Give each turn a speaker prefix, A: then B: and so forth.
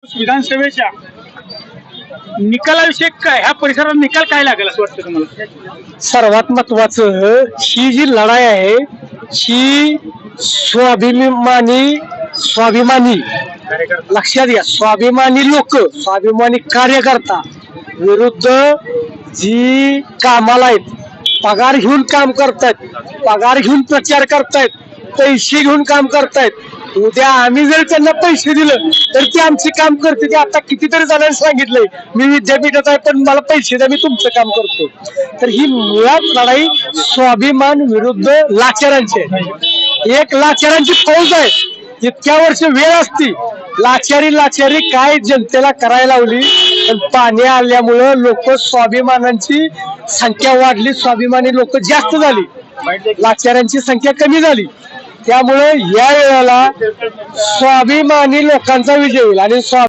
A: विधानसभेच्या निकालाविषयी काय ह्या परिसरात निकाल काय लागेल असं वाटतं तुम्हाला?
B: सर्वात महत्वाचं ही जी लढाई आहे ही स्वाभिमानी लक्षात घ्या, स्वाभिमानी लोक, स्वाभिमानी कार्यकर्ता विरुद्ध जी कामाला आहेत, पगार घेऊन काम करतायत, पगार घेऊन प्रचार करतायत, पैसे घेऊन काम करतायत. उद्या आम्ही जर त्यांना पैसे दिलं तर ते आमचे काम करते. ते आता कितीतरी जणांनी सांगितलंय मी विद्यापीठात आहे पण मला पैसे द्या, मी तुमचं काम करतो. तर ही मुळात लढाई स्वाभिमान विरुद्ध लाचारांची आहे. एक लाचारांची फौज आहे. इतक्या वर्ष वेळ असती लाचारी काय जनतेला करायला लावली, पण पाणी आल्यामुळं लोक स्वाभिमानांची संख्या वाढली, स्वाभिमानी लोक जास्त झाली, लाचारांची संख्या कमी झाली. त्यामुळे या वेळेला स्वाभिमानी लोकांचा विजय होईल आणि